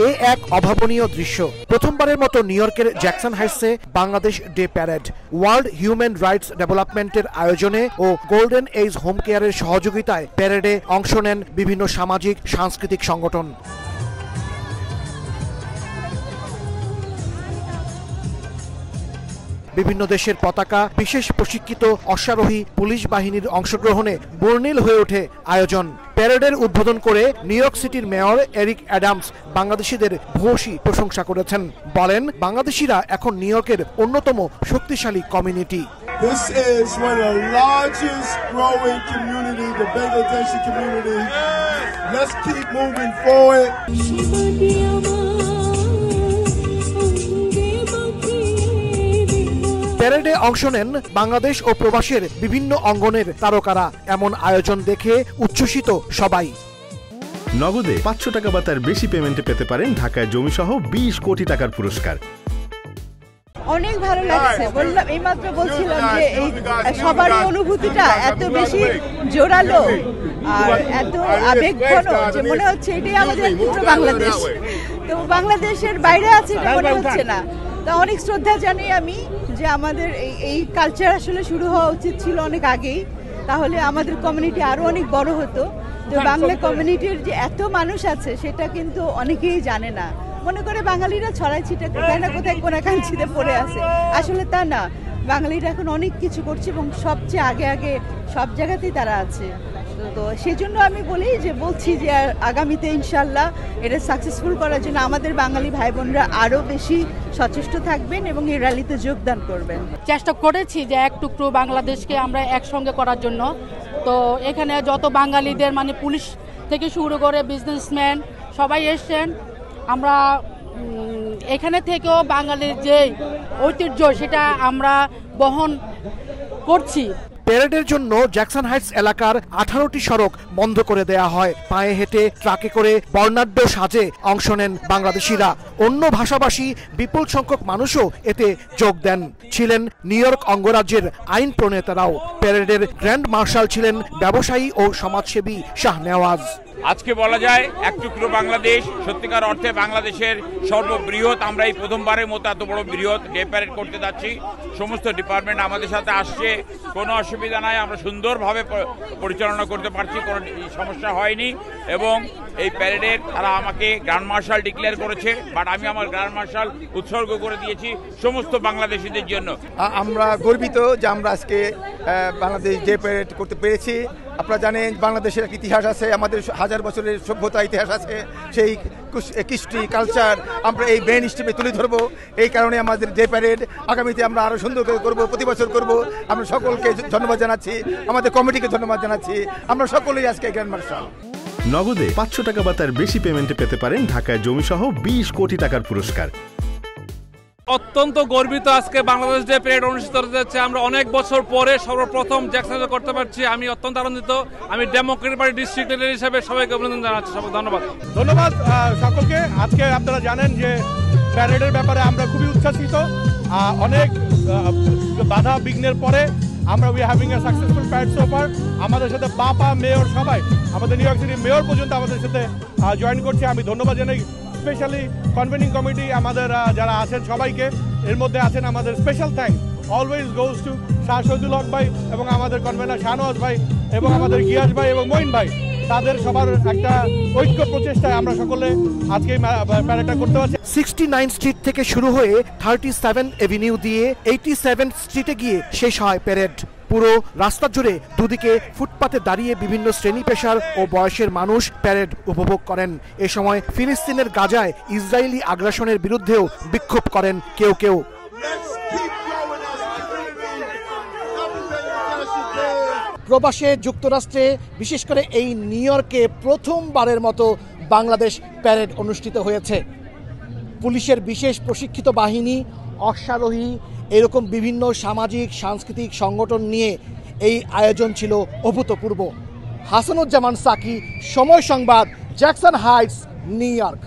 এ এক অভাবনীয় দৃশ্য। প্রথমবারের মতো নিউ ইয়র্কের জ্যাকসন হাইটসে Bangladesh day parade world human rights ডেভেলপমেন্টের আয়োজনে ও গোল্ডেন এজ হোম কেয়ারের সহযোগিতায় প্যারেডে অংশ নেন বিভিন্ন সামাজিক সাংস্কৃতিক সংগঠন। বিভিন্ন দেশের পতাকা, বিশেষ প্রশিক্ষিত অশ্বারোহী পুলিশ বাহিনীর অংশগ্রহণে বর্ণিল হয়ে ওঠে আয়োজন। প্যারেডের উদ্বোধন করে নিউ ইয়র্ক সিটির মেয়র এরিক অ্যাডামস বাংলাদেশিদের ভূয়সী প্রশংসা করেছেন। বলেন, বাংলাদেশিরা এখন নিউ ইয়র্কের অন্যতম শক্তিশালী community. This is one of the largest growing community, the Bangladeshi community. Let's keep moving forward. প্যারেডে অংশ নেন বাংলাদেশ ও প্রবাসের বিভিন্ন অঙ্গনের তারকারা। এমন আয়োজন দেখে উচ্ছ্বসিত সবাই। নগদে 500 টাকা বা তার বেশি পেমেন্টে পেতে পারেন ঢাকায় জমিসহ 20 কোটি টাকার পুরস্কার। অনেক ভালো লাগছে। বললাম, এইমাত্র বলছিলাম যে এই সবার অনুভূতিটা এত বেশি জোরালো আর এত আবেগঘন যে মনে হচ্ছে এটাই আমাদের পুরো বাংলাদেশ। তো বাংলাদেশের বাইরে আছে এটা মনে হচ্ছে না। তা অনেক শ্রদ্ধা জানাই আমি যে আমাদের এই কালচার আসলে শুরু হওয়া উচিত ছিল অনেক আগেই, তাহলে আমাদের কমিউনিটি আরো অনেক বড় হতো। যে বাংলা কমিউনিটির যে এত মানুষ আছে সেটা কিন্তু অনেকেই জানে না। মনে করে বাঙালিরা ছড়াই ছিটে কোথায় না কোথায় কোনাকাঞ্চিতে পড়ে আছে, আসলে তা না। বাঙালিরা এখন অনেক কিছু করছে এবং সবচেয়ে আগে সব জায়গাতেই তারা আছে। তো সেজন্য আমি বলছি যে আগামীতে ইনশাল্লাহ এটা সাকসেসফুল করার জন্য আমাদের বাঙালি ভাই বোনরা আরও বেশি সচেষ্ট থাকবেন এবং এই র্যালিতে যোগদান করবেন। চেষ্টা করেছি যে এক টুকরো বাংলাদেশকে আমরা একসঙ্গে করার জন্য। তো এখানে যত বাঙালিদের মানে পুলিশ থেকে শুরু করে বিজনেসম্যান সবাই এসছেন। আমরা এখানে থেকেও বাঙালির যে ঐতিহ্য সেটা আমরা বহন করছি। প্যারেডের জন্য জ্যাকসন হাইটস এলাকার 18টি সড়ক বন্ধ করে দেয়া হয়। পায়ে হেঁটে, ট্রাকে করে বর্ণাঢ্য সাজে অংশ নেন বাংলাদেশিরা। অন্য ভাষাভাষী বিপুল সংখ্যক মানুষও এতে যোগ দেন। ছিলেন নিউ ইয়র্ক অঙ্গরাজ্যের আইন প্রণেতারাও। প্যারেডের গ্র্যান্ড মার্শাল ছিলেন ব্যবসায়ী ও সমাজসেবী শাহ নেওয়াজ। আজকে বলা যায় এক টুকরো বাংলাদেশ, সত্যিকার অর্থে বাংলাদেশের সর্ববৃহৎ। আমরা এই প্রথমবারের মতো এত বড় বৃহৎ ডে প্যারেড করতে যাচ্ছি। সমস্ত ডিপার্টমেন্ট আমাদের সাথে আসছে, কোনো অসুবিধা নাই। আমরা সুন্দরভাবে পরিচালনা করতে পারছি, কোনো সমস্যা হয়নি। এবং এই প্যারেডের তারা আমাকে গ্র্যান্ড মার্শাল ডিক্লেয়ার করেছে, বাট আমি আমার গ্র্যান্ড মার্শাল উৎসর্গ করে দিয়েছি সমস্ত বাংলাদেশিদের জন্য। আমরা গর্বিত যে আমরা আজকে বাংলাদেশ ডে প্যারেড করতে পেরেছি। আপনারা জানেন বাংলাদেশের এক ইতিহাস আছে, আমাদের 1000 বছরের সভ্যতা ইতিহাস আছে। সেই কৃষ্টি কালচার আমরা এই মেইন স্ট্রিমে তুলে ধরবো। এই কারণে আমাদের ডে প্যারেড আগামীতে আমরা আরো সুন্দর করে করবো, প্রতি বছর করবো। আমরা সকলকে ধন্যবাদ জানাচ্ছি, আমাদের কমিটিকে ধন্যবাদ জানাচ্ছি। আমরা সকলেই আজকে গ্র্যান্ড মার্শাল। নগদে 500 টাকা বা তার বেশি পেমেন্টে পেতে পারেন ঢাকায় জমিসহ 20 কোটি টাকার পুরস্কার। অত্যন্ত গর্বিত আজকে বাংলাদেশ ডে প্যারেড অনুষ্ঠিত হতে যাচ্ছে। আমরা অনেক বছর পরে সর্বপ্রথম জ্যাকসনে করতে পারছি। আমি অত্যন্ত আনন্দিত। আমি ডেমোক্রেটিক পার্টি ডিস্ট্রিক্ট লিডার হিসেবে সবাইকে অভিনন্দন জানাচ্ছি। সবাইকে ধন্যবাদ সকলকে। আজকে আপনারা জানেন যে প্যারেডের ব্যাপারে আমরা খুবই উচ্ছ্বাসিত। অনেক বাধা বিঘ্নের পরে আমরা we having a successful parade so far. আমাদের সাথে বাপা, মেয়র সবাই, আমাদের নিউ ইয়র্ক সিটির মেয়র পর্যন্ত আমাদের সাথে জয়েন করছে। আমি ধন্যবাদ জানাই স্পেশালি কনভেনিং কমিটি আমাদের যারা আছেন সবাইকে। এর মধ্যে আছেন আমাদের special thanks always goes to Shah Shahidul Haque ভাই এবং আমাদের কনভেনার শাহনওয়াজ ভাই এবং আমাদের গিয়াস ভাই এবং মঈন ভাই। তাদের সবার একটা ঐক্য প্রচেষ্টায় আমরা সকলে আজকে প্যারেডটা করতে পারছি। 69 স্ট্রিট থেকে শুরু হয়ে 37 এভিনিউ দিয়ে 87 স্ট্রিটে গিয়ে শেষ হয় প্যারেড। পুরো রাস্তা জুড়ে দুদিকে ফুটপাতে দাঁড়িয়ে বিভিন্ন শ্রেণী পেশার ও বয়সের মানুষ প্যারেড উপভোগ করেন। এ সময় ফিলিস্তিনের গাজায় ইসরায়েলি আগ্রাসনের বিরুদ্ধেও বিক্ষোভ করেন কেউ। প্রবাসে যুক্তরাষ্ট্রে, বিশেষ করে এই নিউ ইয়র্কে প্রথমবারের মতো বাংলাদেশ প্যারেড অনুষ্ঠিত হয়েছে। পুলিশের বিশেষ প্রশিক্ষিত বাহিনী, অশ্বারোহী, এরকম বিভিন্ন সামাজিক সাংস্কৃতিক সংগঠন নিয়ে এই আয়োজন ছিল অভূতপূর্ব। হাসানুজ্জামান সাকি, সময় সংবাদ, জ্যাকসন হাইটস, নিউ ইয়র্ক।